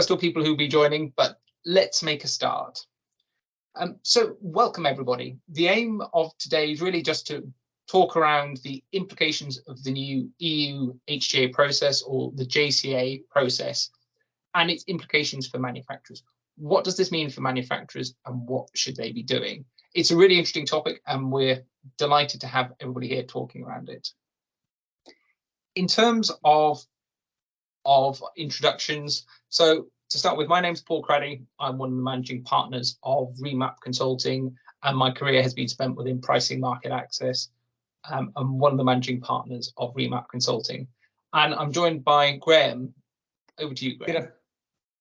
Still people who'll be joining, but let's make a start. So welcome everybody. The aim of today is really just to talk around the implications of the new EU HTA process, or the JCA process, and its implications for manufacturers. What does this mean for manufacturers and what should they be doing? It's a really interesting topic and we're delighted to have everybody here talking around it. In terms of introductions, so to start with, my name's Paul Craddy. I'm one of the managing partners of Remap Consulting, and my career has been spent within pricing market access. I'm one of the managing partners of Remap Consulting, and I'm joined by Graham. Over to you, Graham.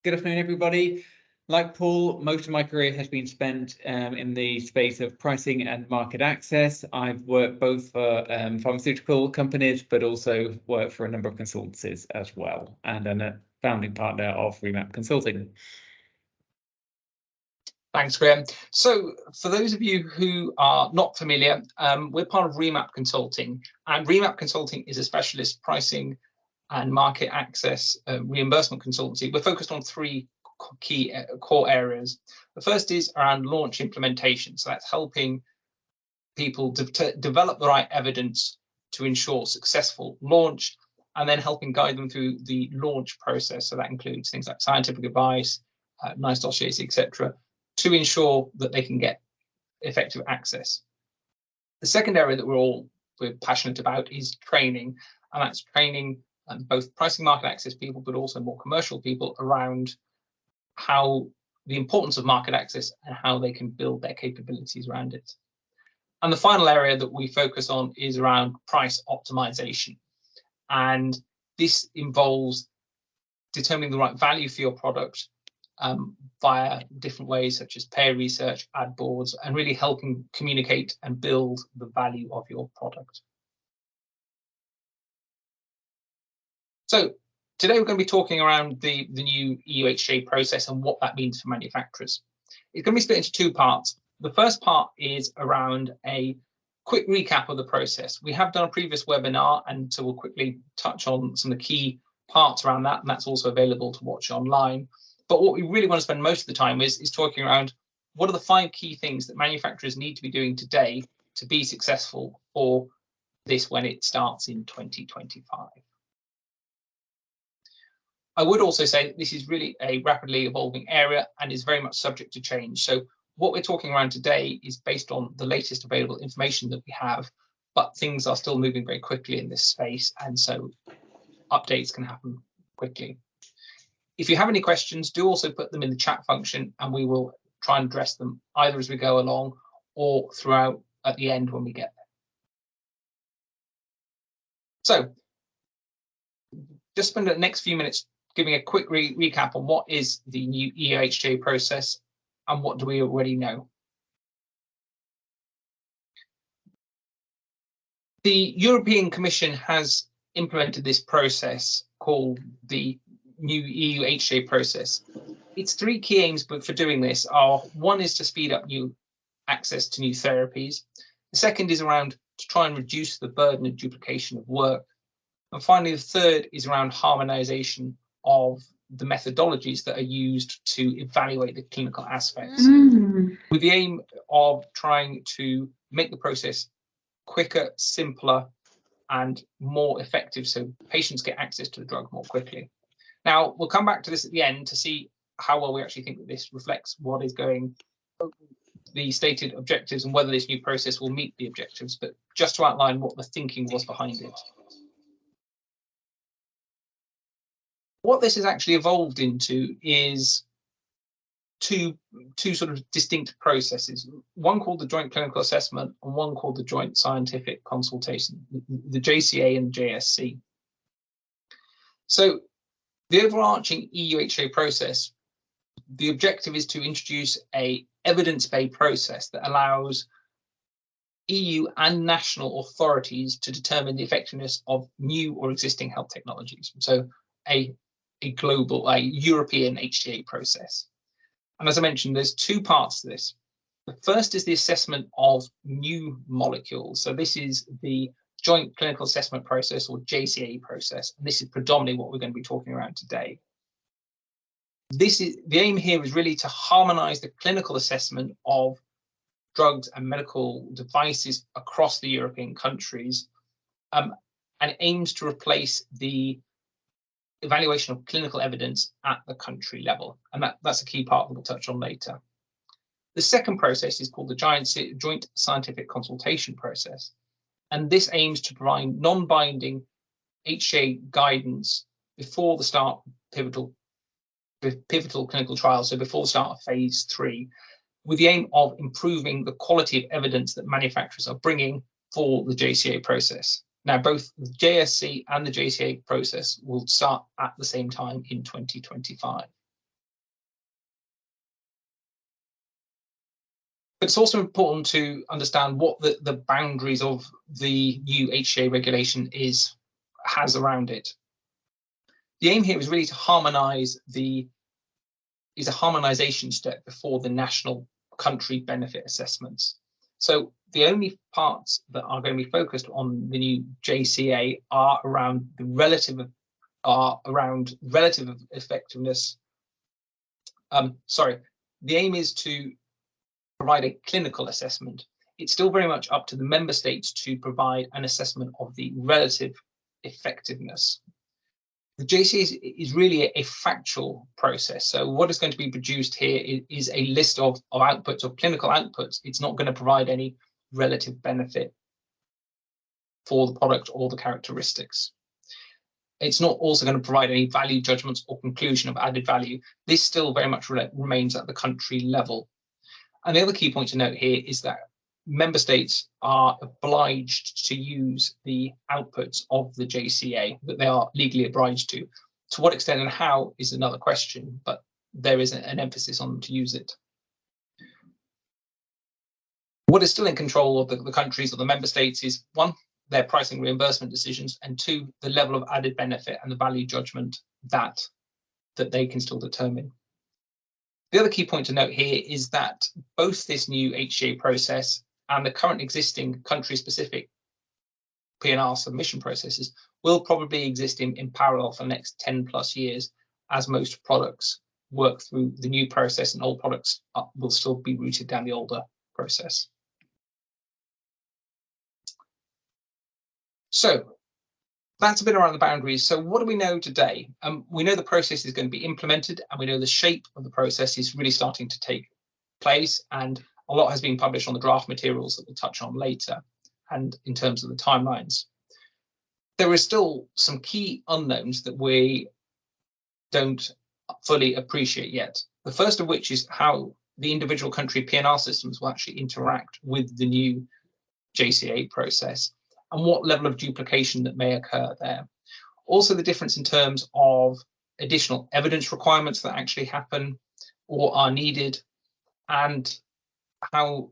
Good afternoon, everybody. Like Paul, most of my career has been spent in the space of pricing and market access. I've worked both for pharmaceutical companies, but also worked for a number of consultancies as well, and I'm a founding partner of Remap Consulting. Thanks, Graham. So for those of you who are not familiar, we're part of Remap Consulting, and Remap Consulting is a specialist pricing and market access reimbursement consultancy. We're focused on three key core areas. The first is around launch implementation. So that's helping people to develop the right evidence to ensure successful launch, and then helping guide them through the launch process. So that includes things like scientific advice, nice dossiers, etc., to ensure that they can get effective access. The second area that we're passionate about is training, and that's training both pricing market access people, but also more commercial people around how the importance of market access and how they can build their capabilities around it. And the final area that we focus on is around price optimization. And this involves determining the right value for your product via different ways, such as payer research, ad boards, and really helping communicate and build the value of your product. So today we're going to be talking around the new EU HTA process and what that means for manufacturers. It's going to be split into two parts. The first part is around a quick recap of the process. We have done a previous webinar, and so we'll quickly touch on some of the key parts around that, and that's also available to watch online. But what we really want to spend most of the time is talking around what are the 5 key things that manufacturers need to be doing today to be successful for this when it starts in 2025. I would also say that this is really a rapidly evolving area and is very much subject to change. So what we're talking around today is based on the latest available information that we have, but things are still moving very quickly in this space, and so updates can happen quickly. If you have any questions, do also put them in the chat function, and we will try and address them either as we go along or throughout at the end when we get there. So just spend the next few minutes giving a quick recap on what is the new EU HTA process and what do we already know. The European Commission has implemented this process called the new EU HTA process. Its 3 key aims for doing this are: one is to speed up new access to new therapies. The second is around to try and reduce the burden and duplication of work. And finally, the third is around harmonization of the methodologies that are used to evaluate the clinical aspects, with the aim of trying to make the process quicker, simpler, and more effective so patients get access to the drug more quickly. Now, we'll come back to this at the end to see how well we actually think that this reflects what is going, the stated objectives, and whether this new process will meet the objectives, but just to outline what the thinking was behind it. What this has actually evolved into is two sort of distinct processes, one called the Joint Clinical Assessment and one called the Joint Scientific Consultation, the JCA and JSC. So the overarching EU HTA process, the objective is to introduce a evidence-based process that allows EU and national authorities to determine the effectiveness of new or existing health technologies. So a European HTA process. And as I mentioned, there's 2 parts to this. The first is the assessment of new molecules. So this is the Joint Clinical Assessment process, or JCA process, and this is predominantly what we're going to be talking around today. The aim here is really to harmonise the clinical assessment of drugs and medical devices across the European countries, and aims to replace the evaluation of clinical evidence at the country level, and that's a key part that we'll touch on later. The second process is called the Joint Scientific Consultation process, and this aims to provide non-binding HTA guidance before the start of pivotal clinical trials, so before the start of phase 3, with the aim of improving the quality of evidence that manufacturers are bringing for the JCA process. Now, both the JSC and the JCA process will start at the same time in 2025. But it's also important to understand what the boundaries of the new HTA regulation has around it. The aim here is really to harmonise is a harmonisation step before the national country benefit assessments. So the only parts that are going to be focused on the new JCA are around relative effectiveness. The aim is to provide a clinical assessment. It's still very much up to the member states to provide an assessment of the relative effectiveness. The JCA is really a factual process. So what is going to be produced here is a list of outputs, of clinical outputs. It's not going to provide any relative benefit for the product or the characteristics. It's not also going to provide any value judgments or conclusion of added value. This still very much remains at the country level. And the other key point to note here is that member states are obliged to use the outputs of the JCA, that they are legally obliged to. To what extent and how is another question, but there is an emphasis on them to use it. What is still in control of the countries or the member states is, one, their pricing reimbursement decisions, and two, the level of added benefit and the value judgment that they can still determine. The other key point to note here is that both this new HTA process and the current existing country-specific P&R submission processes will probably exist in parallel for the next 10 plus years, as most products work through the new process and old products will still be routed down the older process. So that's a bit around the boundaries. So what do we know today? We know the process is going to be implemented, and we know the shape of the process is really starting to take place, and a lot has been published on the draft materials that we'll touch on later, and in terms of the timelines. There is still some key unknowns that we don't fully appreciate yet. The first of which is how the individual country P&R systems will actually interact with the new JCA process, and what level of duplication that may occur there. Also, the difference in terms of additional evidence requirements that actually happen or are needed, and how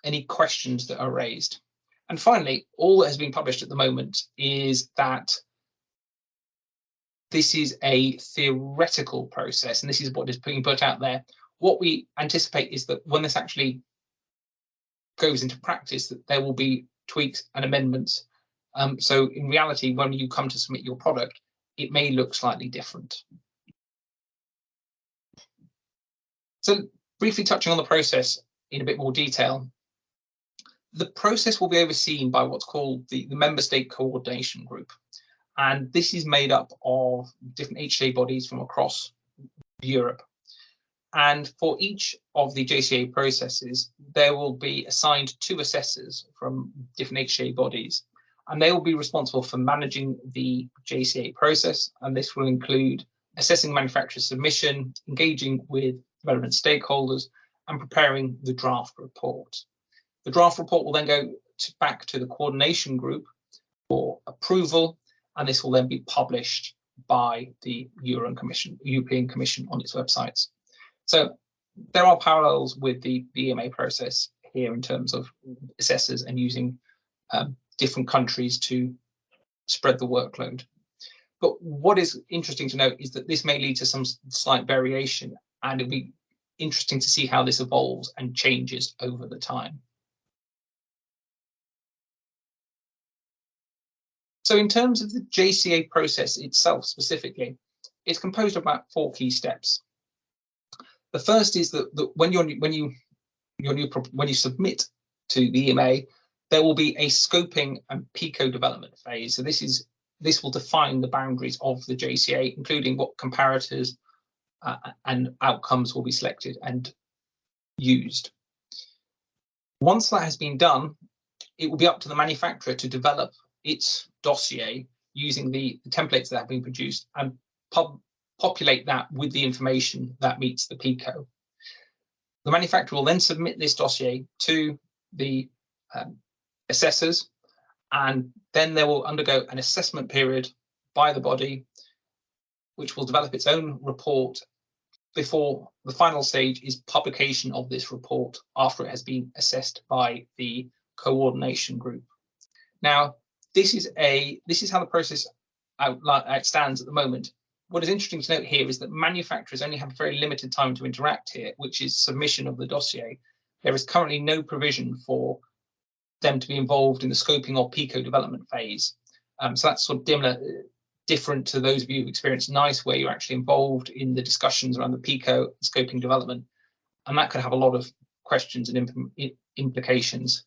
any questions that are raised. And finally, all that has been published at the moment is that this is a theoretical process, and this is what is being put out there. What we anticipate is that when this actually goes into practice, that there will be tweaks and amendments. So in reality, when you come to submit your product, it may look slightly different. So briefly touching on the process in a bit more detail, the process will be overseen by what's called the Member State Coordination Group. And this is made up of different HTA bodies from across Europe. And for each of the JCA processes, there will be assigned 2 assessors from different HTA bodies, and they will be responsible for managing the JCA process. And this will include assessing manufacturer submission, engaging with relevant stakeholders, and preparing the draft report. The draft report will then go back to the coordination group for approval, and this will then be published by the European Commission on its websites. So there are parallels with the EMA process here in terms of assessors and using different countries to spread the workload. But what is interesting to note is that this may lead to some slight variation, and it'll be interesting to see how this evolves and changes over the time. So in terms of the JCA process itself specifically, it's composed of about 4 key steps. The first is that when you submit to the EMA, there will be a scoping and PICO development phase. So this will define the boundaries of the JCA, including what comparators and outcomes will be selected and used. Once that has been done, it will be up to the manufacturer to develop its dossier using the templates that have been produced and populate that with the information that meets the PICO. The manufacturer will then submit this dossier to the assessors, and then they will undergo an assessment period by the body, which will develop its own report before the final stage is publication of this report after it has been assessed by the coordination group. Now, this is how the process stands at the moment. What is interesting to note here is that manufacturers only have very limited time to interact here, which is submission of the dossier. There is currently no provision for them to be involved in the scoping or PICO development phase. So that's sort of different to those of you who experienced NICE, where you're actually involved in the discussions around the PICO and scoping development. And that could have a lot of questions and implications.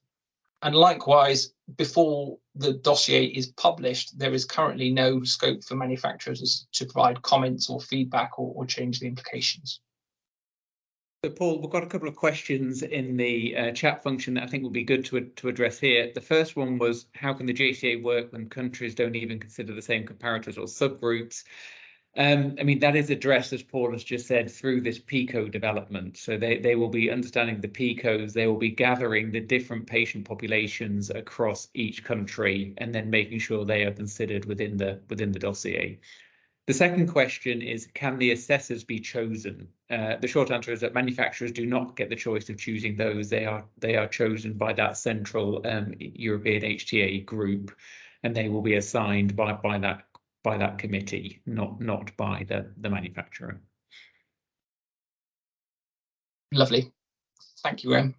And likewise, before the dossier is published, there is currently no scope for manufacturers to provide comments or feedback or change the implications. So Paul, we've got a couple of questions in the chat function that I think will be good to address here. The first one was, how can the JCA work when countries don't even consider the same comparators or subgroups? I mean, that is addressed, as Paul has just said, through this PICO development. So they will be understanding the PICOs, they will be gathering the different patient populations across each country and then making sure they are considered within the dossier. The second question is, can the assessors be chosen? The short answer is that manufacturers do not get the choice of choosing those. They are chosen by that central European HTA group, and they will be assigned by that committee, not by the manufacturer. Lovely. Thank you, Graham.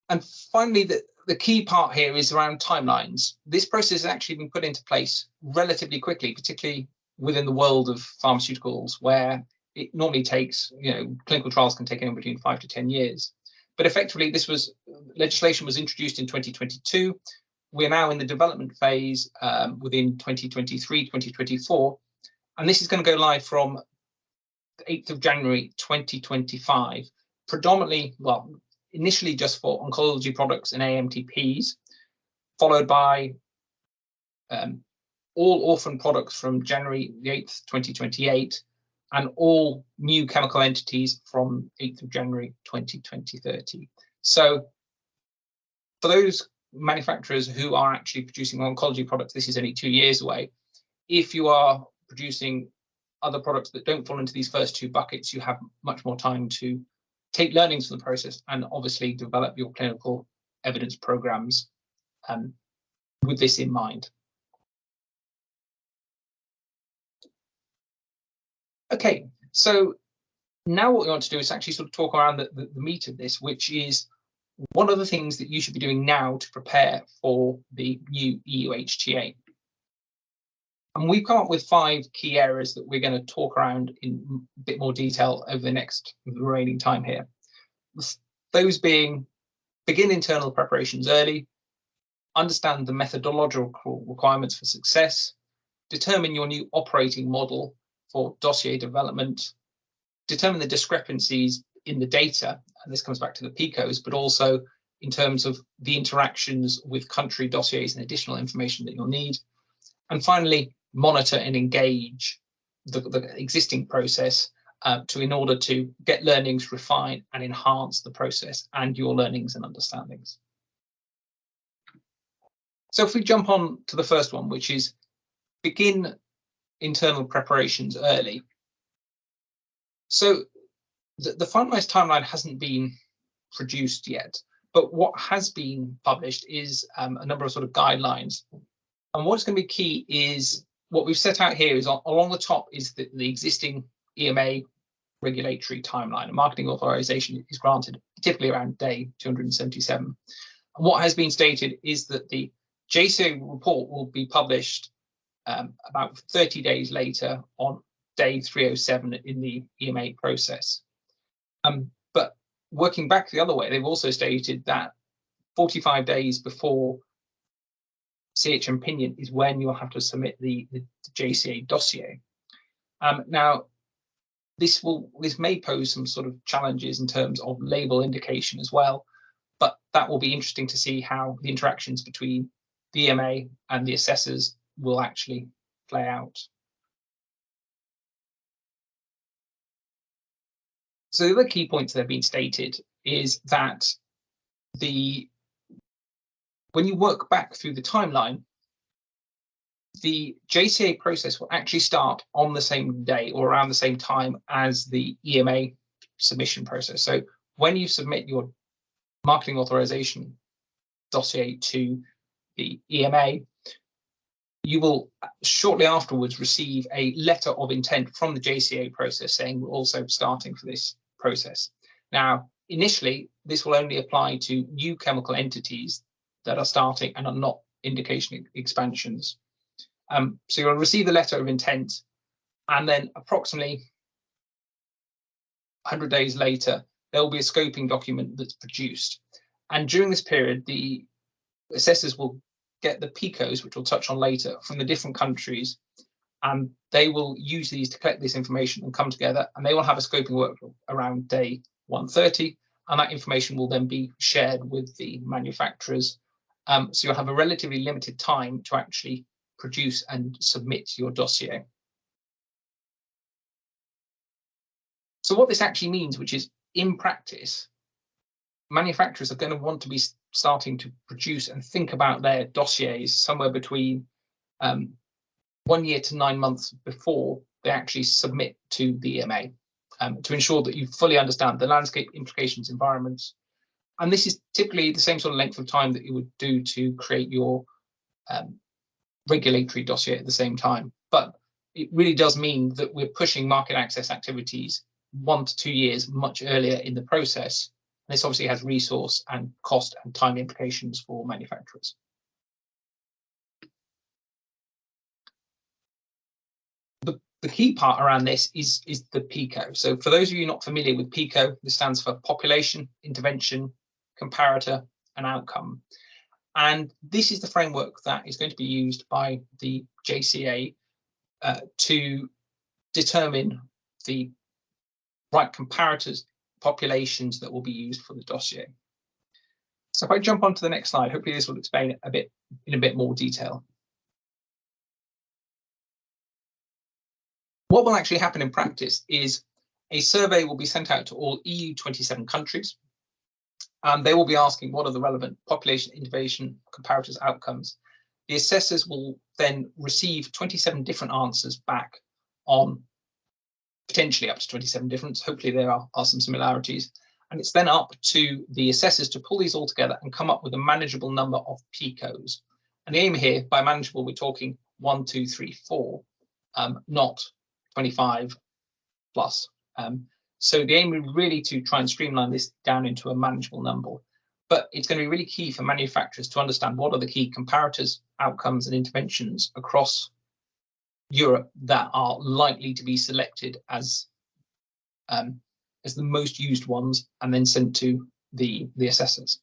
And finally, the key part here is around timelines. This process has actually been put into place relatively quickly, particularly within the world of pharmaceuticals, where it normally takes, clinical trials can take anywhere between 5 to 10 years. But effectively, legislation was introduced in 2022. We're now in the development phase within 2023, 2024, and this is going to go live from the 8th of January 2025, predominantly, initially just for oncology products and AMTPs, followed by all orphan products from January the 8th, 2028, and all new chemical entities from 8th of January 2030. So for those manufacturers who are actually producing oncology products, this is only 2 years away. If you are producing other products that don't fall into these first two buckets, you have much more time to take learnings from the process and obviously develop your clinical evidence programs with this in mind. Okay, so now what we want to do is actually sort of talk around the meat of this, which is what are the things that you should be doing now to prepare for the new EU HTA? And we've come up with 5 key areas that we're going to talk around in a bit more detail over the remaining time here. Those being, begin internal preparations early, understand the methodological requirements for success, determine your new operating model for dossier development, determine the discrepancies in the data, and this comes back to the PICOs, but also in terms of the interactions with country dossiers and additional information that you'll need. And finally, monitor and engage the existing process in order to get learnings, refine and enhance the process and your learnings and understandings. So if we jump on to the first one, which is begin internal preparations early. So the finalized timeline hasn't been produced yet, but what has been published is a number of sort of guidelines. And what's going to be key is what we've set out here is along the top is the existing EMA regulatory timeline. A marketing authorization is granted typically around day 277. And what has been stated is that the JCA report will be published about 30 days later on day 307 in the EMA process. But working back the other way, they've also stated that 45 days before CH opinion is when you'll have to submit the JCA dossier. Now, this may pose some sort of challenges in terms of label indication as well, but that will be interesting to see how the interactions between the EMA and the assessors will actually play out. So the other key points that have been stated is that when you work back through the timeline, the JCA process will actually start on the same day or around the same time as the EMA submission process. So when you submit your marketing authorization dossier to the EMA, you will shortly afterwards receive a letter of intent from the JCA process saying we're also starting for this process. Now, initially, this will only apply to new chemical entities that are starting and are not indication expansions. So you'll receive the letter of intent, and then approximately 100 days later, there will be a scoping document that's produced. And during this period, the assessors will get the PICOs, which we'll touch on later, from the different countries, and they will use these to collect this information and come together, and they will have a scoping workflow around day 130, and that information will then be shared with the manufacturers. So you'll have a relatively limited time to actually produce and submit your dossier. So what this actually means, which is in practice, manufacturers are going to want to be starting to produce and think about their dossiers somewhere between 1 year to 9 months before they actually submit to the EMA, to ensure that you fully understand the landscape, implications, environments. And this is typically the same sort of length of time that you would do to create your regulatory dossier at the same time. But it really does mean that we're pushing market access activities 1 to 2 years much earlier in the process. This obviously has resource and cost and time implications for manufacturers. The key part around this is the PICO. So for those of you not familiar with PICO, this stands for Population, Intervention, Comparator, and Outcome. And this is the framework that is going to be used by the JCA to determine the right comparators, populations that will be used for the dossier. So if I jump on to the next slide, hopefully this will explain it in a bit more detail. What will actually happen in practice is a survey will be sent out to all EU 27 countries, and they will be asking what are the relevant population, intervention, comparators, outcomes. The assessors will then receive 27 different answers back on potentially up to 27 different. Hopefully there are some similarities. And it's then up to the assessors to pull these all together and come up with a manageable number of PICOs. And the aim here, by manageable, we're talking 1, 2, 3, 4, not 25 plus. So the aim is really to try and streamline this down into a manageable number. But it's going to be really key for manufacturers to understand what are the key comparators, outcomes, and interventions across Europe that are likely to be selected as the most used ones and then sent to the assessors.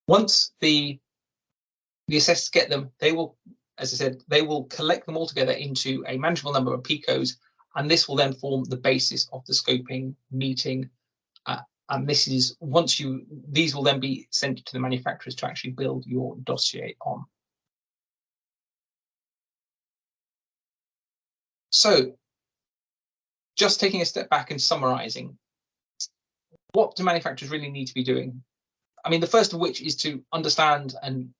Once the assessors get them, they will, as I said, they will collect them all together into a manageable number of PICOs, and this will then form the basis of the scoping meeting. And this is these will then be sent to the manufacturers to actually build your dossier on. So just taking a step back and summarizing, what do manufacturers really need to be doing? I mean, the first of which is to understand and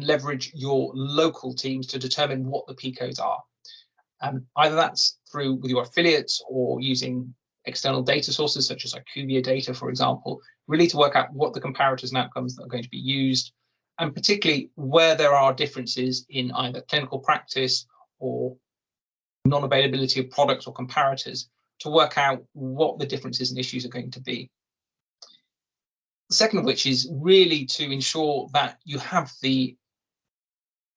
leverage your local teams to determine what the PICOs are. Either that's with your affiliates or using external data sources such as IQVIA data, for example, really to work out what the comparators and outcomes that are going to be used, and particularly where there are differences in either clinical practice or non-availability of products or comparators, to work out what the differences and issues are going to be. The second of which is really to ensure that you have the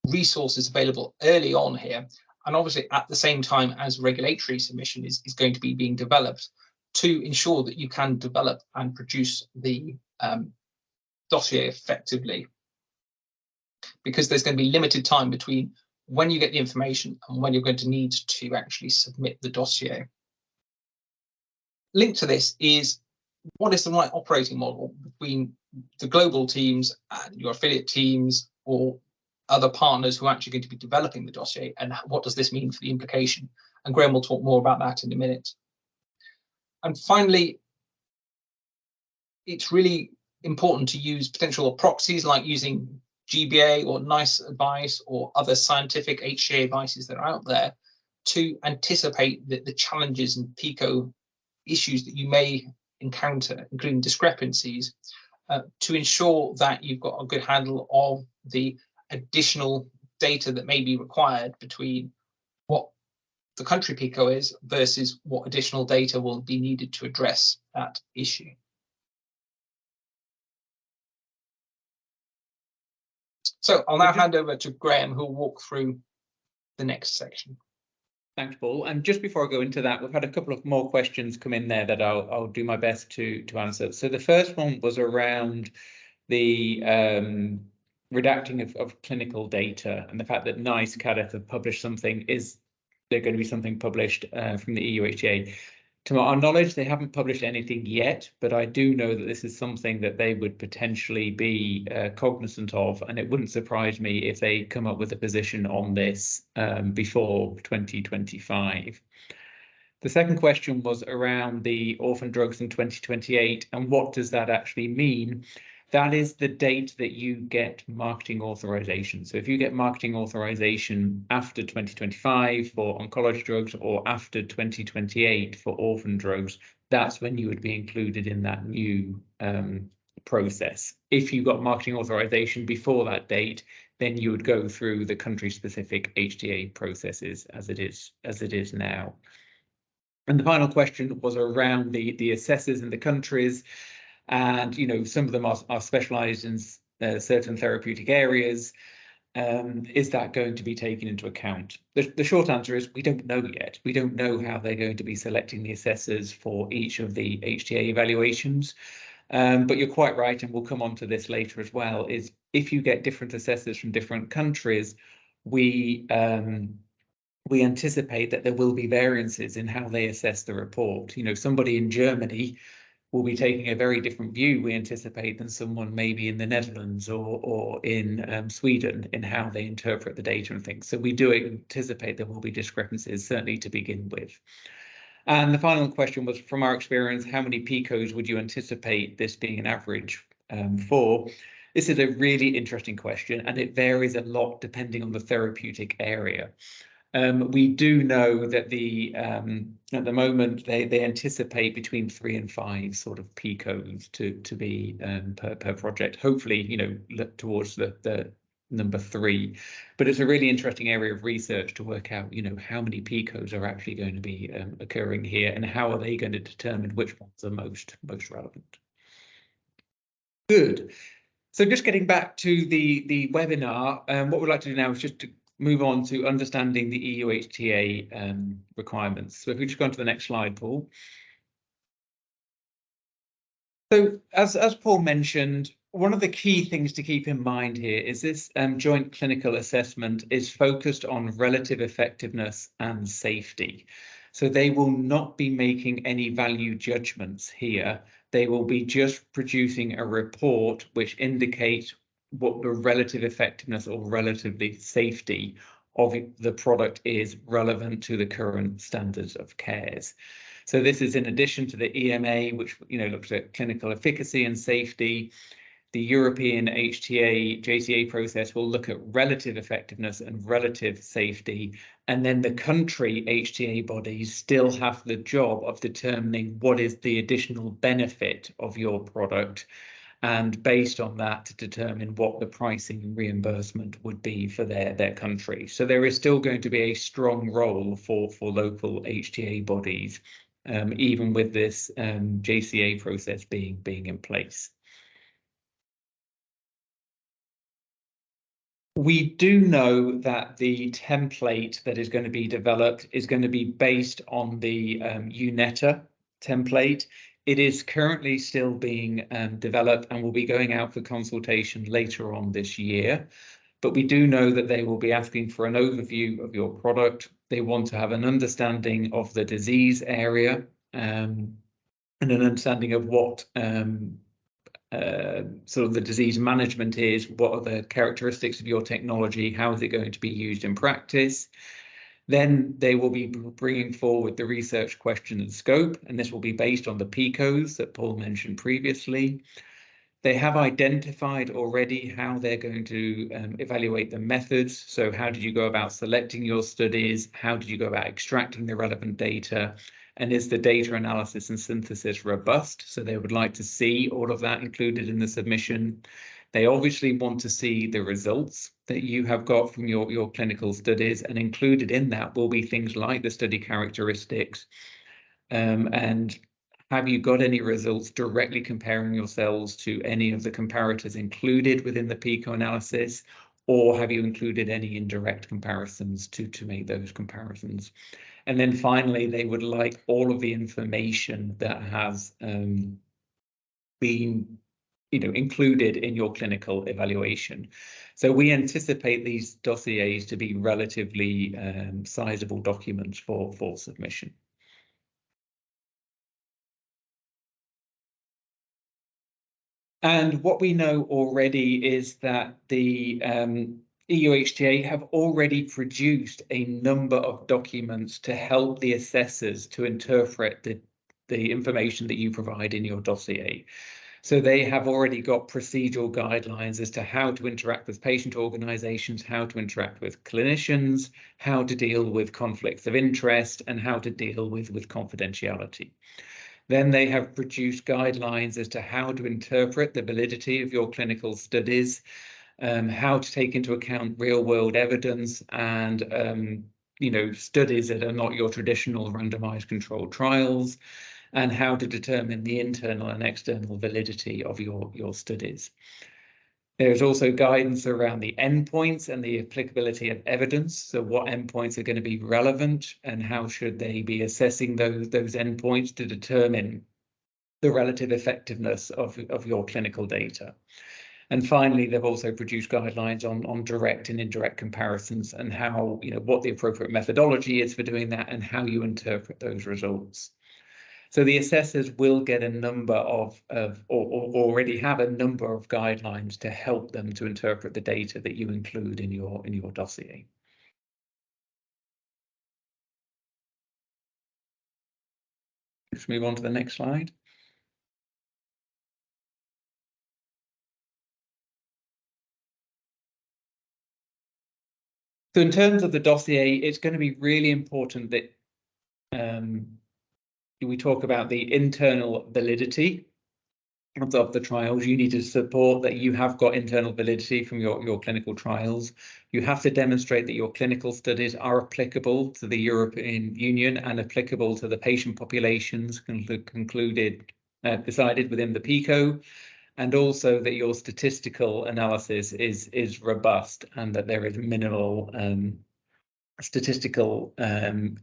resources available early on here, and obviously at the same time as regulatory submission is going to be being developed to ensure that you can develop and produce the dossier effectively, because there's going to be limited time between when you get the information and when you're going to need to actually submit the dossier. Linked to this is, what is the right operating model between the global teams and your affiliate teams or other partners who are actually going to be developing the dossier, and what does this mean for the implication? And Graham will talk more about that in a minute. And finally, it's really important to use potential proxies like using GBA or NICE advice or other scientific HTA advices that are out there to anticipate the challenges and PICO issues that you may encounter, including discrepancies, to ensure that you've got a good handle of the additional data that may be required between what the country PICO is versus what additional data will be needed to address that issue. So I'll now hand over to Graham, who will walk through the next section. Thanks, Paul. And just before I go into that, we've had a couple of more questions come in there that I'll do my best to answer. So the first one was around the redacting of clinical data and the fact that NICE Cardiff have published something. Is there going to be something published from the EU HTA? To our knowledge, they haven't published anything yet, but I do know that this is something that they would potentially be cognizant of, and it wouldn't surprise me if they come up with a position on this before 2025. The second question was around the orphan drugs in 2028, and what does that actually mean? That is the date that you get marketing authorization. So if you get marketing authorization after 2025 for oncology drugs or after 2028 for orphan drugs, that's when you would be included in that new process. If you got marketing authorization before that date, then you would go through the country-specific HTA processes as it is now. And the final question was around the assessors in the countries. And, you know, some of them are specialized in certain therapeutic areas. Is that going to be taken into account? The short answer is we don't know yet. We don't know how they're going to be selecting the assessors for each of the HTA evaluations. But you're quite right, and we'll come on to this later as well, is if you get different assessors from different countries, we anticipate that there will be variances in how they assess the report. You know, somebody in Germany will be taking a very different view, we anticipate, than someone maybe in the Netherlands or in Sweden in how they interpret the data and things. So we do anticipate there will be discrepancies, certainly to begin with. And the final question was, from our experience, how many PICOs would you anticipate this being an average for? This is a really interesting question, and it varies a lot depending on the therapeutic area. We do know that at the moment they anticipate between 3 and 5 sort of PICOs to be per project. Hopefully, you know, look towards the number 3. But it's a really interesting area of research to work out, you know, how many PICOs are actually going to be occurring here, and how are they going to determine which ones are most relevant. Good. So just getting back to the webinar, what we'd like to do now is just to move on to understanding the EU HTA requirements. So if we just go on to the next slide, Paul. So as Paul mentioned, one of the key things to keep in mind here is this joint clinical assessment is focused on relative effectiveness and safety. So they will not be making any value judgments here. They will be just producing a report which indicates what the relative effectiveness or relatively safety of the product is relevant to the current standards of cares. So this is in addition to the EMA, which, you know, looks at clinical efficacy and safety. The European HTA JCA process will look at relative effectiveness and relative safety. And then the country HTA bodies still have the job of determining what is the additional benefit of your product, and based on that to determine what the pricing and reimbursement would be for their country. So there is still going to be a strong role for local HTA bodies, even with this JCA process being in place. We do know that the template that is going to be developed is going to be based on the UNETA template. It is currently still being developed and will be going out for consultation later on this year. But we do know that they will be asking for an overview of your product. They want to have an understanding of the disease area and an understanding of what sort of the disease management is, what are the characteristics of your technology, how is it going to be used in practice. Then they will be bringing forward the research question and scope, and this will be based on the PICOs that Paul mentioned previously. They have identified already how they're going to evaluate the methods. So how did you go about selecting your studies? How did you go about extracting the relevant data? And is the data analysis and synthesis robust? So they would like to see all of that included in the submission. They obviously want to see the results that you have got from your clinical studies, and included in that will be things like the study characteristics. And have you got any results directly comparing yourselves to any of the comparators included within the PICO analysis? Or have you included any indirect comparisons to make those comparisons? And then finally, they would like all of the information that has been included in your clinical evaluation. So we anticipate these dossiers to be relatively sizable documents for submission. And what we know already is that the EU HTA have already produced a number of documents to help the assessors to interpret the information that you provide in your dossier. So they have already got procedural guidelines as to how to interact with patient organizations, how to interact with clinicians, how to deal with conflicts of interest, and how to deal with confidentiality. Then they have produced guidelines as to how to interpret the validity of your clinical studies, how to take into account real-world evidence and studies that are not your traditional randomized controlled trials, and how to determine the internal and external validity of your studies. There's also guidance around the endpoints and the applicability of evidence. So what endpoints are going to be relevant and how should they be assessing those endpoints to determine the relative effectiveness of your clinical data. And finally, they've also produced guidelines on direct and indirect comparisons and how, what the appropriate methodology is for doing that and how you interpret those results. So the assessors will get a number or already have a number of guidelines to help them to interpret the data that you include in your dossier. Let's move on to the next slide. So in terms of the dossier, it's going to be really important that we talk about the internal validity of the trials. You need to support that you have got internal validity from your clinical trials. You have to demonstrate that your clinical studies are applicable to the European Union and applicable to the patient populations decided within the PICO, and also that your statistical analysis is robust and that there is minimal statistical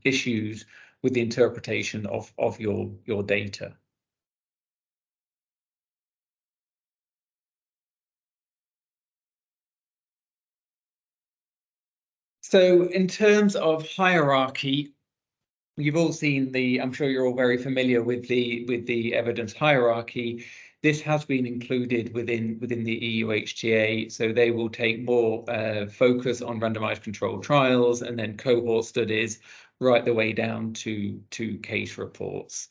issues with the interpretation of your data. So in terms of hierarchy, you've all seen I'm sure you're all very familiar with the evidence hierarchy. This has been included within the EU HTA, so they will take more focus on randomized controlled trials and then cohort studies right the way down to case reports.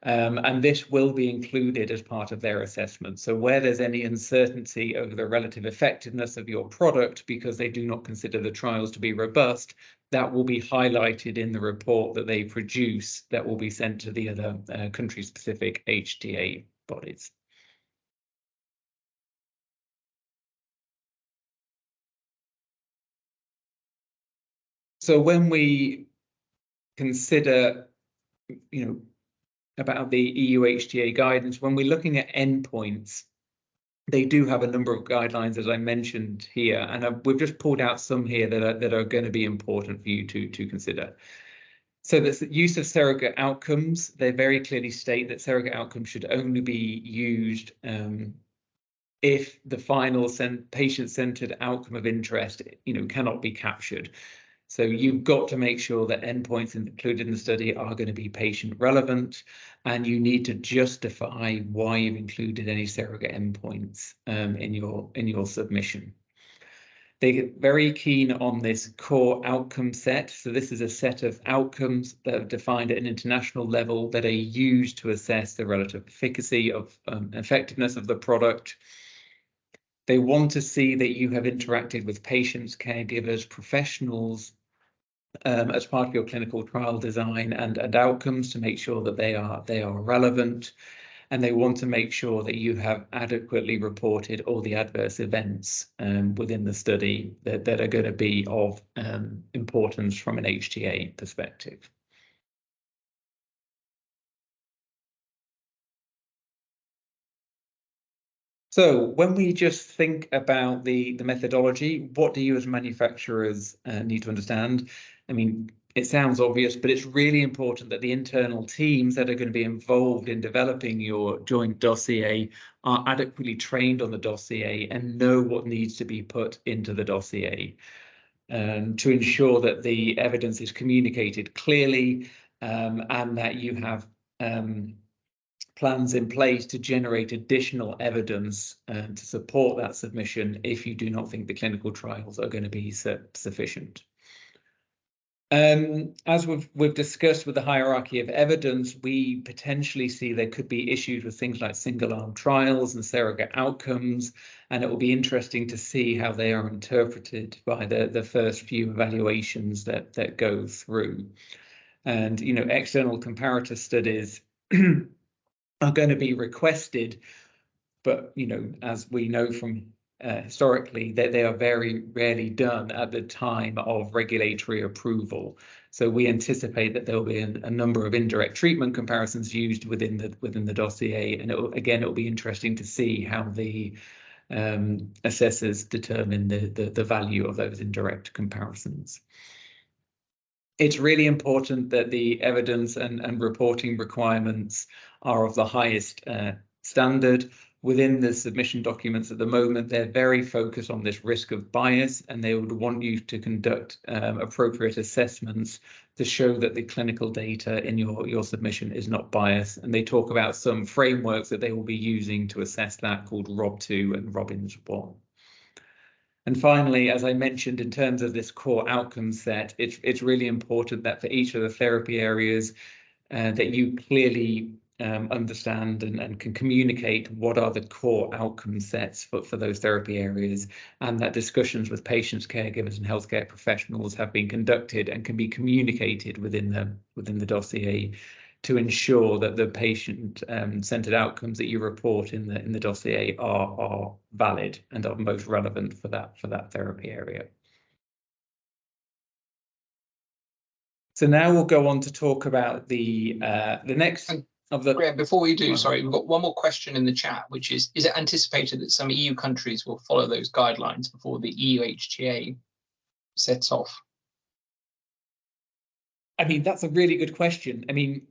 And this will be included as part of their assessment. So where there's any uncertainty over the relative effectiveness of your product because they do not consider the trials to be robust, that will be highlighted in the report that they produce that will be sent to the other country-specific HTA bodies. So when we consider, about the EU HTA guidance, when we're looking at endpoints, they do have a number of guidelines, as I mentioned here, and we've just pulled out some here that are going to be important for you to consider. So the use of surrogate outcomes, they very clearly state that surrogate outcomes should only be used if the final patient-centered outcome of interest, cannot be captured. So you've got to make sure that endpoints included in the study are going to be patient relevant, and you need to justify why you've included any surrogate endpoints in your submission. They get very keen on this core outcome set. So this is a set of outcomes that are defined at an international level that are used to assess the relative efficacy of effectiveness of the product. They want to see that you have interacted with patients, caregivers, professionals as part of your clinical trial design and outcomes to make sure that they are relevant. And they want to make sure that you have adequately reported all the adverse events within the study that are going to be of importance from an HTA perspective. So when we just think about the methodology, what do you as manufacturers need to understand? I mean, it sounds obvious, but it's really important that the internal teams that are going to be involved in developing your joint dossier are adequately trained on the dossier and know what needs to be put into the dossier to ensure that the evidence is communicated clearly and that you have plans in place to generate additional evidence to support that submission if you do not think the clinical trials are going to be sufficient. As we've discussed with the hierarchy of evidence, we potentially see there could be issues with things like single-arm trials and surrogate outcomes, and it will be interesting to see how they are interpreted by the first few evaluations that go through. And external comparator studies are going to be requested, but as we know from historically, that they are very rarely done at the time of regulatory approval. So we anticipate that there will be a number of indirect treatment comparisons used within the dossier, and it will be interesting to see how the assessors determine the value of those indirect comparisons. It's really important that the evidence and reporting requirements are of the highest standard. Within the submission documents at the moment, they're very focused on this risk of bias, and they would want you to conduct appropriate assessments to show that the clinical data in your submission is not biased. And they talk about some frameworks that they will be using to assess that, called ROB2 and ROBINS1. And finally, as I mentioned, in terms of this core outcome set, it's really important that for each of the therapy areas that you clearly understand and can communicate what are the core outcome sets for those therapy areas, and that discussions with patients, caregivers and healthcare professionals have been conducted and can be communicated within the dossier to ensure that the patient centered outcomes that you report in the dossier are valid and are most relevant for that therapy area. So now we'll go on to talk about the next of the. Graham, before we do, sorry, we've got one more question in the chat, which is it anticipated that some EU countries will follow those guidelines before the EU HTA sets off? I mean, that's a really good question. I mean,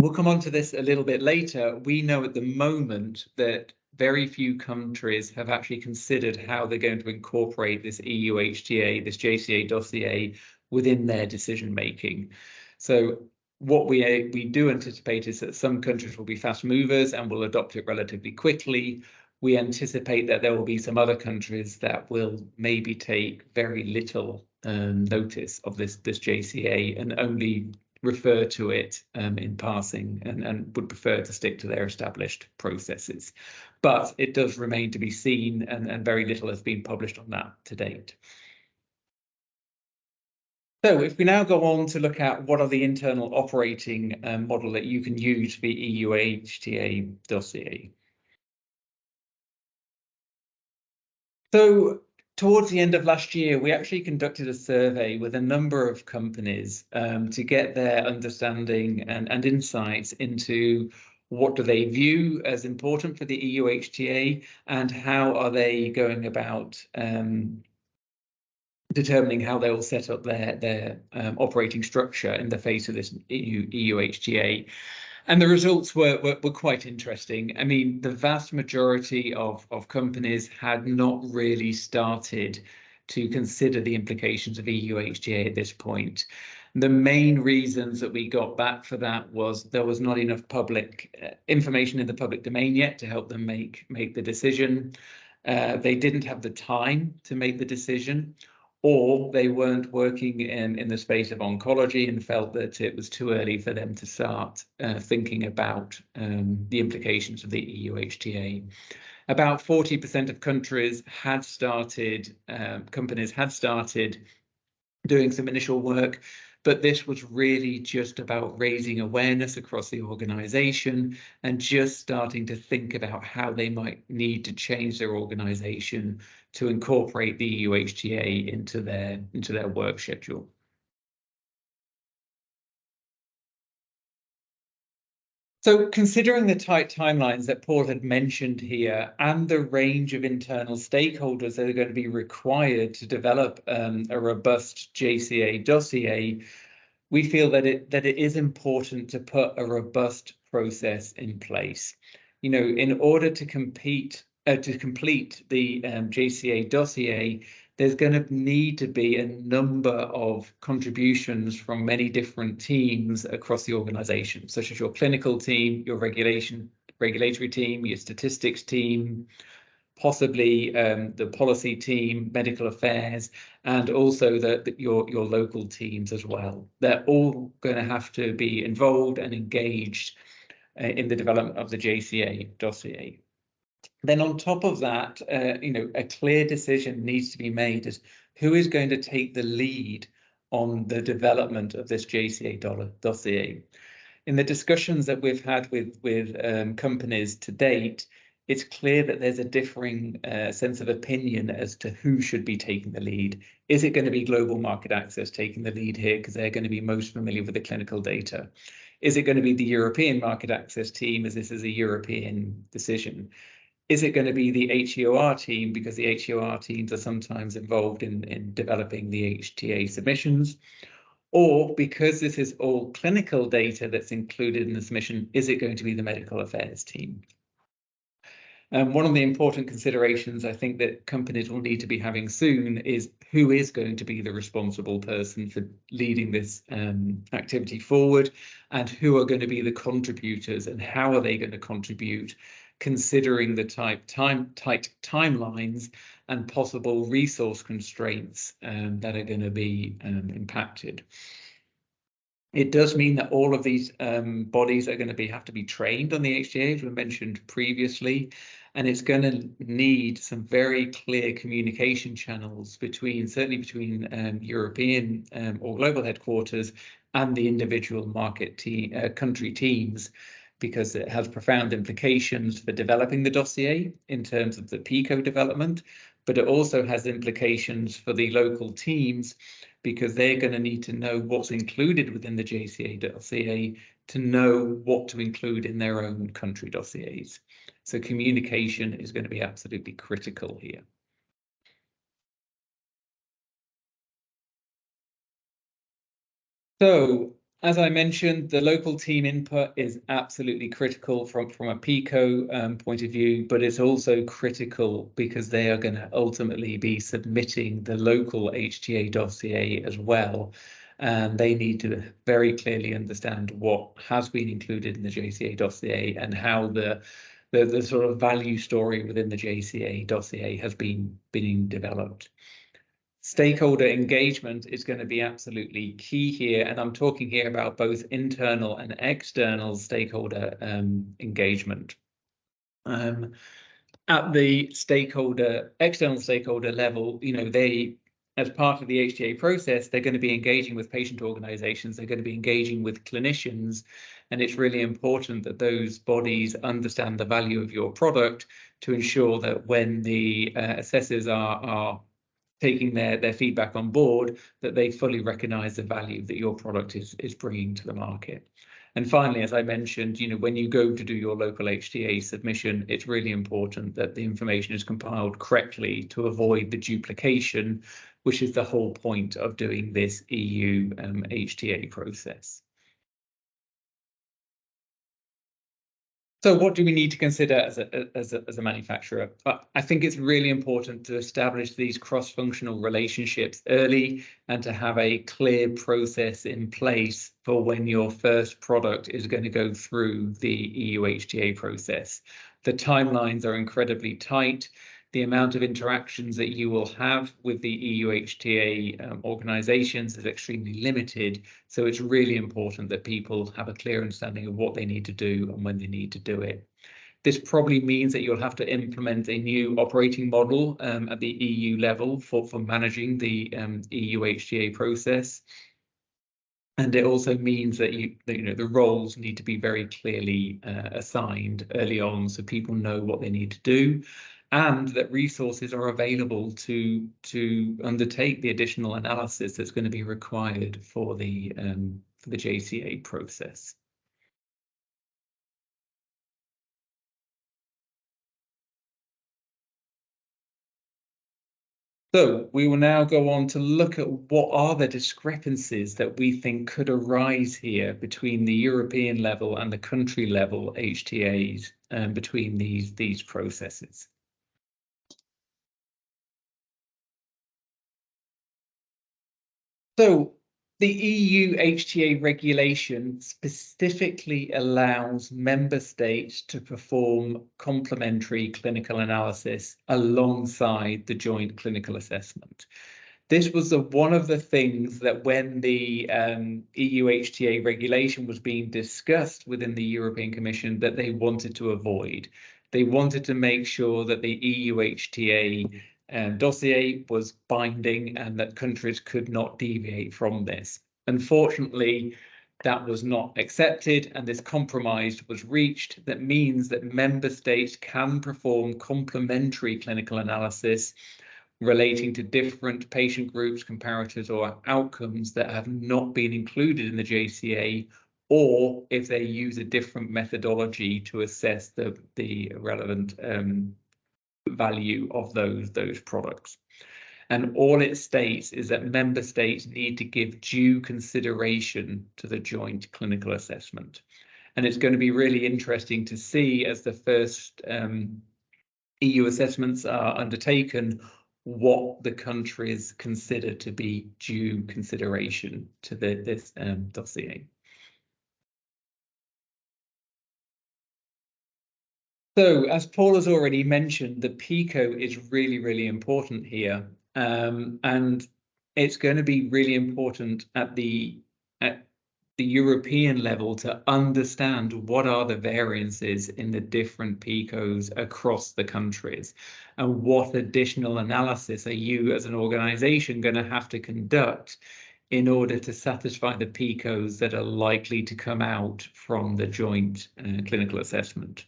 we'll come on to this a little bit later. We know at the moment that very few countries have actually considered how they're going to incorporate this EU HTA, this JCA dossier, within their decision making. So what we do anticipate is that some countries will be fast movers and will adopt it relatively quickly. We anticipate that there will be some other countries that will maybe take very little notice of this JCA and only refer to it in passing and would prefer to stick to their established processes. But it does remain to be seen, and very little has been published on that to date. So if we now go on to look at what are the internal operating model that you can use for the EU HTA dossier. So towards the end of last year, we actually conducted a survey with a number of companies to get their understanding and insights into What do they view as important for the EU HTA, and how are they going about determining how they will set up their operating structure in the face of this EU HTA? And the results were quite interesting. I mean, the vast majority of companies had not really started to consider the implications of EU HTA at this point. The main reasons that we got back for that was there was not enough public information in the public domain yet to help them make the decision. They didn't have the time to make the decision, or they weren't working in the space of oncology and felt that it was too early for them to start thinking about the implications of the EU HTA. About 40% of countries had started, companies had started doing some initial work, but this was really just about raising awareness across the organization and just starting to think about how they might need to change their organization to incorporate the EU HTA into their work schedule. So considering the tight timelines that Paul had mentioned here and the range of internal stakeholders that are going to be required to develop a robust JCA dossier, we feel that it is important to put a robust process in place. You know, in order to complete the JCA dossier, there's going to need to be a number of contributions from many different teams across the organization, such as your clinical team, your regulatory team, your statistics team, possibly the policy team, medical affairs, and also your local teams as well. They're all going to have to be involved and engaged in the development of the JCA dossier. Then on top of that, you know, a clear decision needs to be made as who is going to take the lead on the development of this JCA dossier. In the discussions that we've had with companies to date, it's clear that there's a differing sense of opinion as to who should be taking the lead. Is it going to be global market access taking the lead here because they're going to be most familiar with the clinical data? Is it going to be the European market access team, as this is a European decision? Is it going to be the HEOR team, because the HEOR teams are sometimes involved in developing the HTA submissions? Or because this is all clinical data that's included in the submission, is it going to be the medical affairs team? One of the important considerations I think that companies will need to be having soon is who is going to be the responsible person for leading this activity forward, and who are going to be the contributors and how are they going to contribute, considering the tight timelines and possible resource constraints that are going to be impacted. It does mean that all of these bodies are going to have to be trained on the HTA, as we mentioned previously, and it's going to need some very clear communication channels certainly between European or global headquarters and the individual country teams, because it has profound implications for developing the dossier in terms of the PICO development, but it also has implications for the local teams, because they're going to need to know what's included within the JCA dossier to know what to include in their own country dossiers. So communication is going to be absolutely critical here. So, as I mentioned, the local team input is absolutely critical from a PICO point of view, but it's also critical because they are going to ultimately be submitting the local HTA dossier as well. And they need to very clearly understand what has been included in the JCA dossier and how the sort of value story within the JCA dossier has been developed. Stakeholder engagement is going to be absolutely key here, and I'm talking here about both internal and external stakeholder engagement. At the external stakeholder level, you know, they, as part of the HTA process, they're going to be engaging with patient organizations, they're going to be engaging with clinicians, and it's really important that those bodies understand the value of your product to ensure that when the assessors are taking their feedback on board, that they fully recognize the value that your product is bringing to the market. And finally, as I mentioned, when you go to do your local HTA submission, it's really important that the information is compiled correctly to avoid the duplication, which is the whole point of doing this EU HTA process. So what do we need to consider as a manufacturer? I think it's really important to establish these cross-functional relationships early and to have a clear process in place for when your first product is going to go through the EU HTA process. The timelines are incredibly tight. The amount of interactions that you will have with the EU HTA organizations is extremely limited. So it's really important that people have a clear understanding of what they need to do and when they need to do it. This probably means that you'll have to implement a new operating model at the EU level for managing the EU HTA process. And it also means that the roles need to be very clearly assigned early on, so people know what they need to do, and that resources are available to undertake the additional analysis that's going to be required for the JCA process. So we will now go on to look at what are the discrepancies that we think could arise here between the European level and the country level HTAs between these processes. So the EU HTA regulation specifically allows member states to perform complementary clinical analysis alongside the joint clinical assessment. This was one of the things that when the EU HTA regulation was being discussed within the European Commission that they wanted to avoid. They wanted to make sure that the EU HTA dossier was binding and that countries could not deviate from this. Unfortunately, that was not accepted, and this compromise was reached. That means that member states can perform complementary clinical analysis relating to different patient groups, comparators, or outcomes that have not been included in the JCA, or if they use a different methodology to assess the relevant value of those products. And all it states is that member states need to give due consideration to the joint clinical assessment. And it's going to be really interesting to see, as the first EU assessments are undertaken, what the countries consider to be due consideration to this dossier. So, as Paul has already mentioned, the PICO is really, really important here. And it's going to be really important at the European level to understand what are the variances in the different PICOs across the countries, and what additional analysis are you as an organization going to have to conduct in order to satisfy the PICOs that are likely to come out from the joint clinical assessment.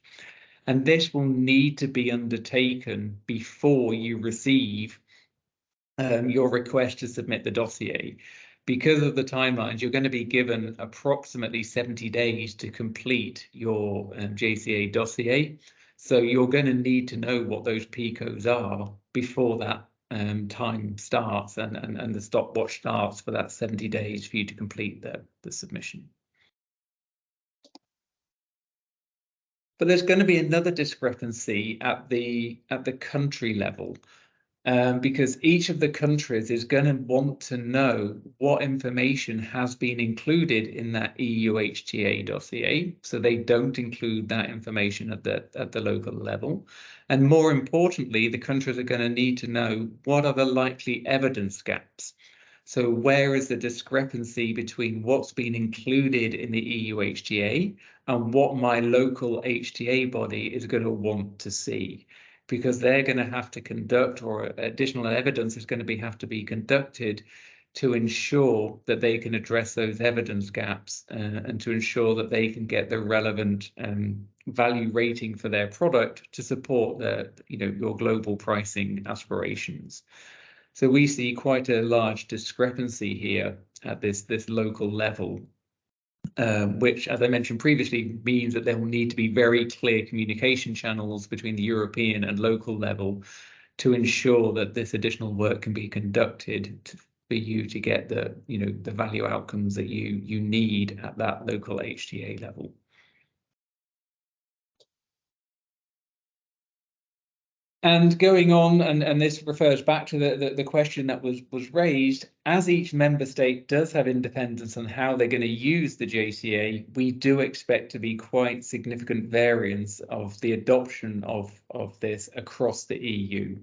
And this will need to be undertaken before you receive your request to submit the dossier. Because of the timelines, you're going to be given approximately 70 days to complete your JCA dossier. So you're going to need to know what those PICOs are before that time starts and the stopwatch starts for that 70 days for you to complete the submission. But there's going to be another discrepancy at the country level, because each of the countries is going to want to know what information has been included in that EU HTA dossier, so they don't include that information at the local level. And more importantly, the countries are going to need to know what are the likely evidence gaps. So where is the discrepancy between what's been included in the EU HTA and what my local HTA body is going to want to see? Because they're going to have to conduct, or additional evidence is going to have to be conducted to ensure that they can address those evidence gaps and to ensure that they can get the relevant value rating for their product to support your global pricing aspirations. So we see quite a large discrepancy here at this local level. which, as I mentioned previously, means that there will need to be very clear communication channels between the European and local level to ensure that this additional work can be conducted for you to get the, the value outcomes that you need at that local HTA level. And going on, and this refers back to the question that was raised, as each member state does have independence on how they're going to use the JCA, we do expect to be quite significant variance of the adoption of this across the EU.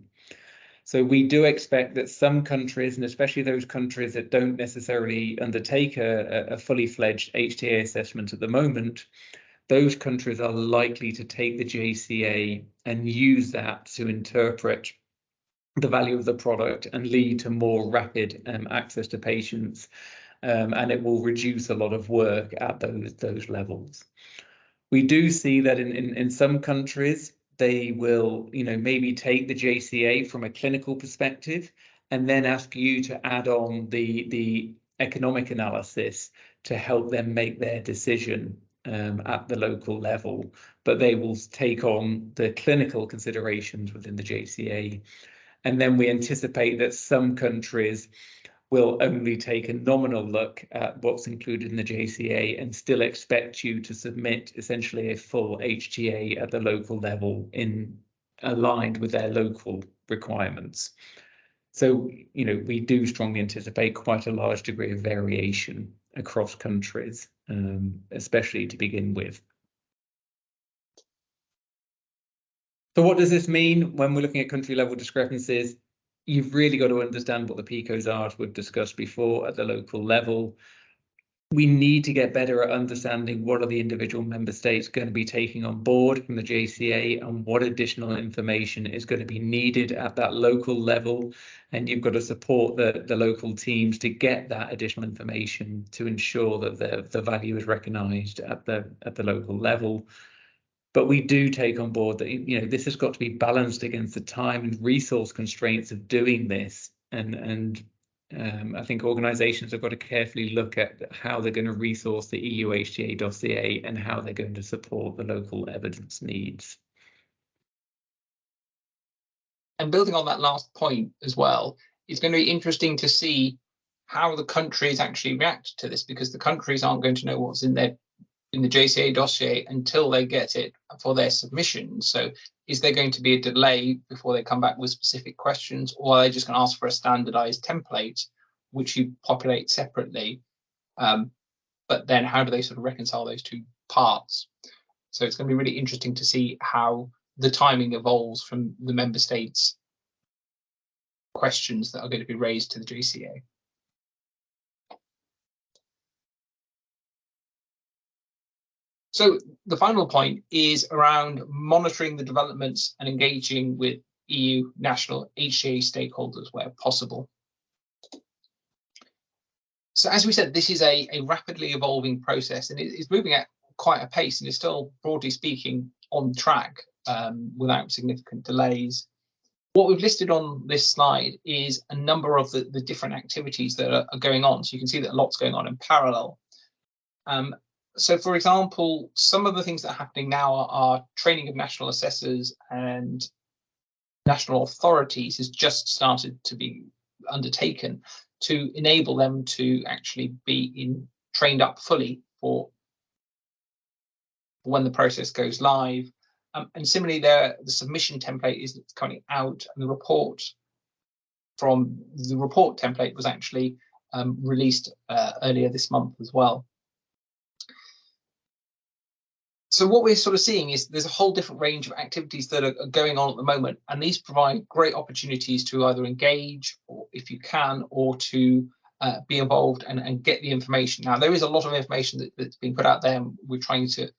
So we do expect that some countries, and especially those countries that don't necessarily undertake a fully fledged HTA assessment at the moment, those countries are likely to take the JCA and use that to interpret the value of the product and lead to more rapid access to patients, and it will reduce a lot of work at those levels. We do see that in some countries they will, maybe take the JCA from a clinical perspective and then ask you to add on the economic analysis to help them make their decision at the local level, but they will take on the clinical considerations within the JCA. And then we anticipate that some countries will only take a nominal look at what's included in the JCA and still expect you to submit essentially a full HTA at the local level aligned with their local requirements. So, we do strongly anticipate quite a large degree of variation across countries, especially to begin with. So what does this mean when we're looking at country level discrepancies? You've really got to understand what the PICOs are, as we've discussed before, at the local level. We need to get better at understanding what are the individual member states going to be taking on board from the JCA and what additional information is going to be needed at that local level. And you've got to support the local teams to get that additional information to ensure that the value is recognised at the local level. But we do take on board that this has got to be balanced against the time and resource constraints of doing this, and I think organisations have got to carefully look at how they're going to resource the EU HTA dossier and how they're going to support the local evidence needs. And building on that last point as well, it's going to be interesting to see how the countries actually react to this, because the countries aren't going to know what's in the JCA dossier until they get it for their submission. So is there going to be a delay before they come back with specific questions, or are they just going to ask for a standardized template which you populate separately? But then how do they sort of reconcile those two parts? So it's going to be really interesting to see how the timing evolves from the member states' questions that are going to be raised to the JCA. So the final point is around monitoring the developments and engaging with EU national HTA stakeholders where possible. So as we said, this is a rapidly evolving process, and it's moving at quite a pace, and is still, broadly speaking, on track without significant delays. What we've listed on this slide is a number of the different activities that are going on. So you can see that a lot's going on in parallel. So, for example, some of the things that are happening now are training of national assessors and national authorities has just started to be undertaken to enable them to actually be trained up fully for when the process goes live. And similarly, the submission template is coming out, and the report template was actually released earlier this month as well. So what we're sort of seeing is there's a whole different range of activities that are going on at the moment, and these provide great opportunities to either engage, or if you can, or to be involved and get the information. Now, there is a lot of information that's being put out there, and we're trying to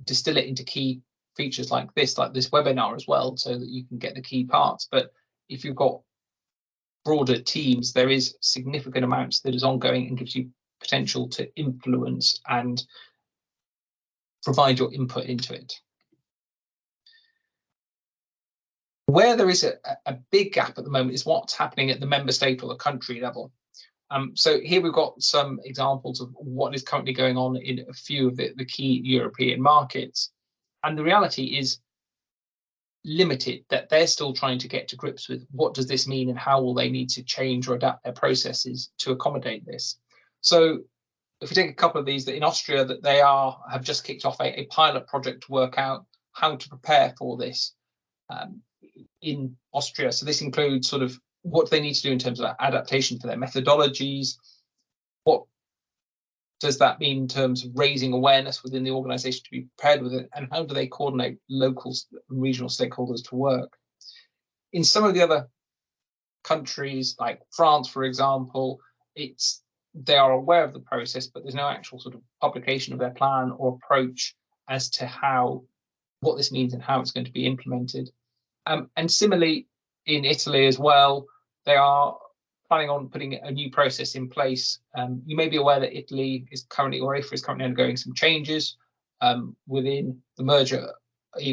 distill it into key features like this webinar as well, so that you can get the key parts. But if you've got broader teams, there is significant amounts that is ongoing and gives you potential to influence and provide your input into it. Where there is a big gap at the moment is what's happening at the member state or the country level. So here we've got some examples of what is currently going on in a few of the key European markets. And the reality is limited, that they're still trying to get to grips with what does this mean and how will they need to change or adapt their processes to accommodate this. So if we take a couple of these, that in Austria that they have just kicked off a pilot project to work out how to prepare for this in Austria. So this includes sort of what they need to do in terms of adaptation for their methodologies. What does that mean in terms of raising awareness within the organization to be prepared with it? And how do they coordinate local and regional stakeholders to work? In some of the other countries, like France, for example, they are aware of the process, but there's no actual sort of publication of their plan or approach as to what this means and how it's going to be implemented. And similarly, in Italy as well, they are planning on putting a new process in place. You may be aware that Italy is currently, or AFA is currently undergoing some changes within the merger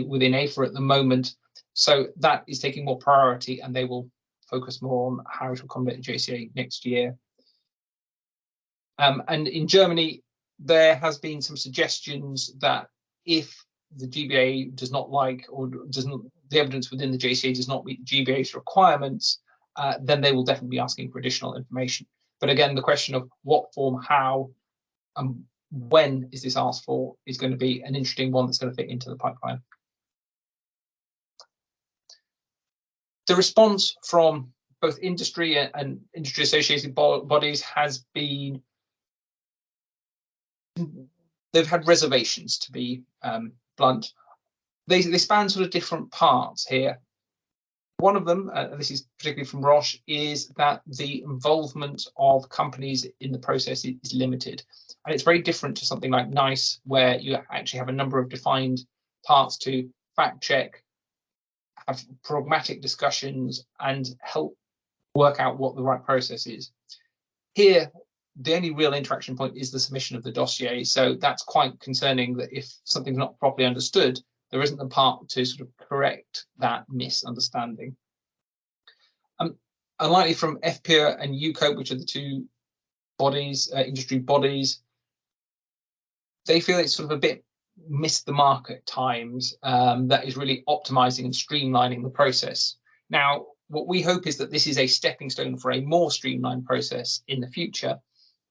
within AFA at the moment. So that is taking more priority, and they will focus more on how to accommodate the JCA next year. And in Germany, there has been some suggestions that if the GBA does not like, or the evidence within the JCA does not meet the GBA's requirements, then they will definitely be asking for additional information. But again, the question of what form, how, and when is this asked for is going to be an interesting one that's going to fit into the pipeline. The response from both industry and industry associated bodies has been, they've had reservations, to be blunt. They span sort of different parts here. One of them, this is particularly from Roche, is that the involvement of companies in the process is limited. And it's very different to something like NICE, where you actually have a number of defined parts to fact check, have pragmatic discussions, and help work out what the right process is. Here, the only real interaction point is the submission of the dossier. So that's quite concerning, that if something's not properly understood, there isn't the part to sort of correct that misunderstanding. Unlikely from FPIA and UCOPE, which are the two bodies, industry bodies, they feel it's sort of a bit missed the mark at times, that is really optimizing and streamlining the process. Now, what we hope is that this is a stepping stone for a more streamlined process in the future.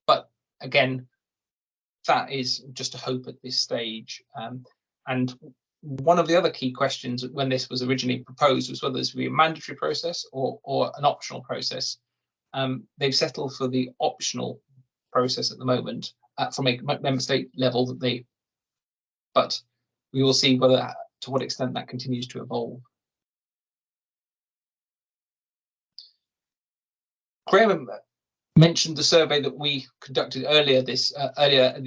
But again, that is just a hope at this stage. And one of the other key questions when this was originally proposed was whether this would be a mandatory process or an optional process. They've settled for the optional process at the moment from a member state level, but we will see to what extent that continues to evolve. Graham mentioned the survey that we conducted earlier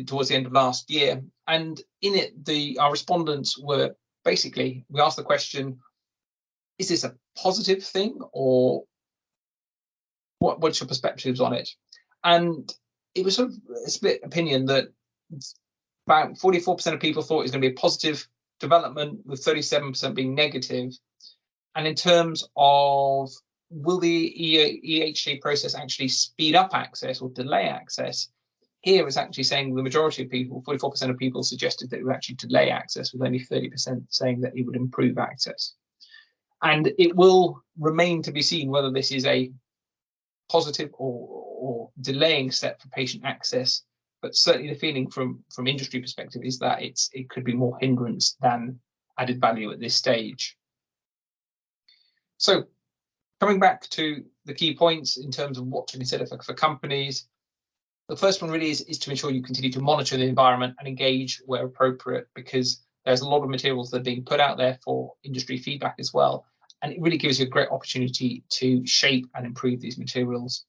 towards the end of last year, and in it our respondents were basically, we asked the question, is this a positive thing, or what's your perspectives on it? And it was sort of a split opinion, that about 44% of people thought it was going to be a positive development, with 37% being negative. And in terms of will the EU HTA process actually speed up access or delay access, here it's actually saying the majority of people, 44% of people, suggested that it would actually delay access, with only 30% saying that it would improve access. And it will remain to be seen whether this is a positive or delaying step for patient access. But certainly the feeling from industry perspective is that it could be more hindrance than added value at this stage. So coming back to the key points in terms of what to consider for companies, the first one really is to ensure you continue to monitor the environment and engage where appropriate, because there's a lot of materials that are being put out there for industry feedback as well. And it really gives you a great opportunity to shape and improve these materials.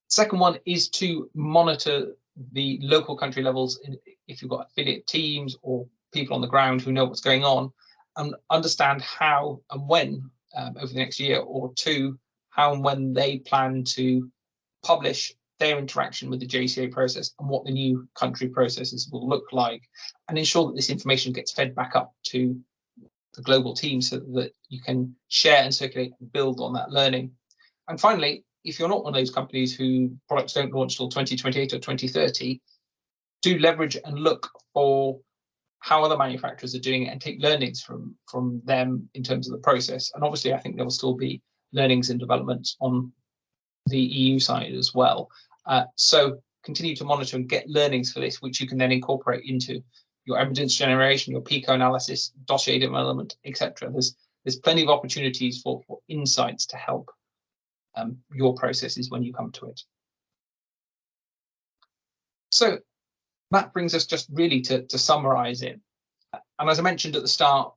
Second one is to monitor the local country levels, if you've got affiliate teams or people on the ground who know what's going on, and understand how and when, over the next year or two, how and when they plan to publish their interaction with the JCA process and what the new country processes will look like, and ensure that this information gets fed back up to the global team so that you can share and circulate and build on that learning. And finally, if you're not one of those companies who products don't launch till 2028 or 2030, do leverage and look for how other manufacturers are doing it and take learnings from them in terms of the process. And obviously, I think there will still be learnings and developments on the EU side as well. So continue to monitor and get learnings for this, which you can then incorporate into your evidence generation, your PICO analysis, dossier development, etc. There's plenty of opportunities for insights to help your processes when you come to it. So that brings us just really to summarize it. And as I mentioned at the start,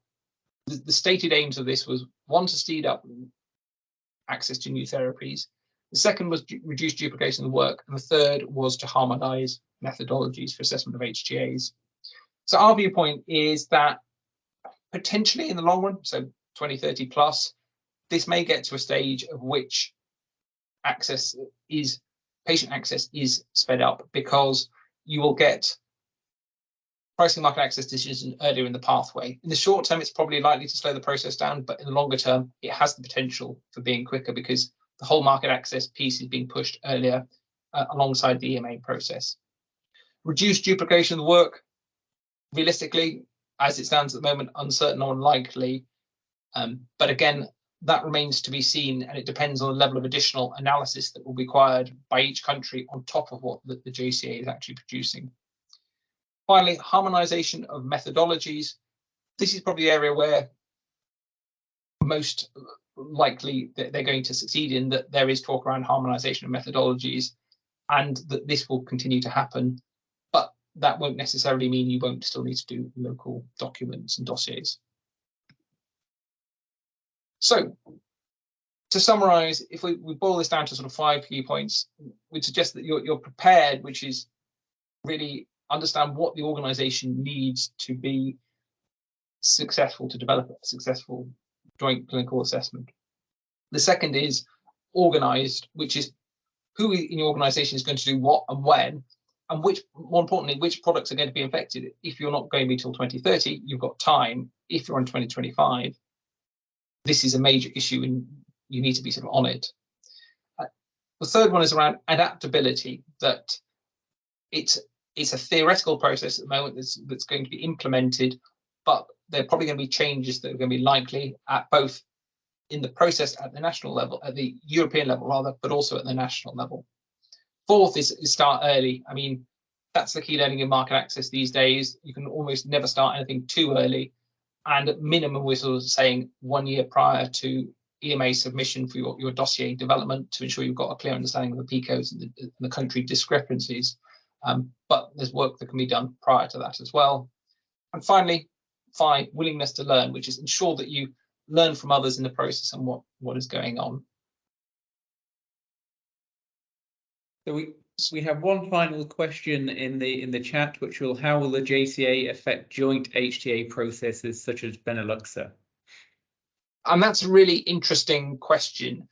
the stated aims of this was, one, to speed up access to new therapies. The second was reduce duplication of the work. And the third was to harmonize methodologies for assessment of HTAs. So our viewpoint is that potentially in the long run, so 2030 plus, this may get to a stage of which patient access is sped up, because you will get pricing market access decisions earlier in the pathway. In the short term, it's probably likely to slow the process down, but in the longer term, it has the potential for being quicker, because the whole market access piece is being pushed earlier alongside the EMA process. Reduce duplication of the work. Realistically, as it stands at the moment, uncertain or unlikely. But again, that remains to be seen, and it depends on the level of additional analysis that will be required by each country on top of what the JCA is actually producing. Finally, harmonization of methodologies. This is probably the area where most likely they're going to succeed in, that there is talk around harmonization of methodologies, and that this will continue to happen. But that won't necessarily mean you won't still need to do local documents and dossiers. So to summarize, if we boil this down to sort of 5 key points, we'd suggest that you're prepared, which is really understand what the organization needs to be successful, to develop a successful joint clinical assessment. The second is organized, which is who in your organization is going to do what and when, and which, more importantly, which products are going to be affected. If you're not going to be till 2030, you've got time. If you're in 2025, this is a major issue and you need to be sort of on it. The third one is around adaptability, that it's a theoretical process at the moment that's going to be implemented, but there are probably going to be changes that are going to be likely at both in the process at the national level, at the European level rather, but also at the national level. Fourth is start early. I mean, that's the key learning in market access these days. You can almost never start anything too early. And at minimum, we're sort of saying 1 year prior to EMA submission for your dossier development to ensure you've got a clear understanding of the PICOs and the country discrepancies. But there's work that can be done prior to that as well. And finally, 5, willingness to learn, which is ensure that you learn from others in the process and what is going on. So we have one final question in the chat, which will: how will the JCA affect joint HTA processes such as Benelux? And that's a really interesting question.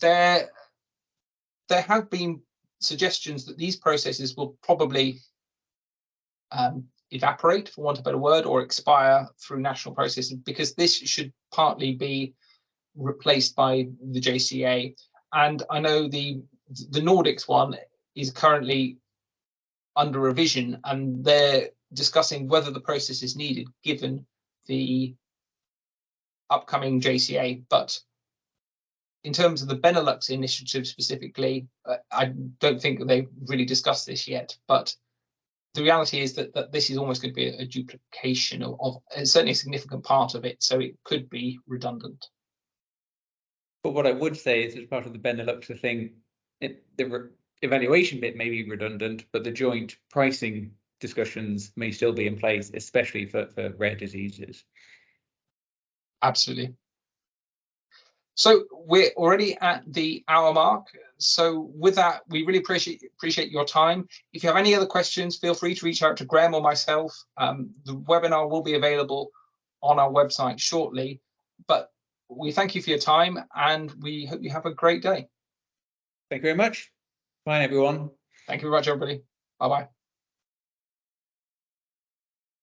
There have been suggestions that these processes will probably evaporate, for want of a better word, or expire through national processes, because this should partly be replaced by the JCA. And I know the Nordics one is currently under revision, and they're discussing whether the process is needed given the upcoming JCA. But in terms of the Benelux initiative specifically, I don't think that they've really discussed this yet. But the reality is that this is almost going to be a duplication of certainly a significant part of it, so it could be redundant. But what I would say is, as part of the Benelux thing, the evaluation bit may be redundant, but the joint pricing discussions may still be in place, especially for rare diseases. Absolutely. So we're already at the hour mark. So with that, we really appreciate your time. If you have any other questions, feel free to reach out to Graham or myself. The webinar will be available on our website shortly. But we thank you for your time, and we hope you have a great day. Thank you very much. Bye, everyone. Thank you very much, everybody. Bye-bye.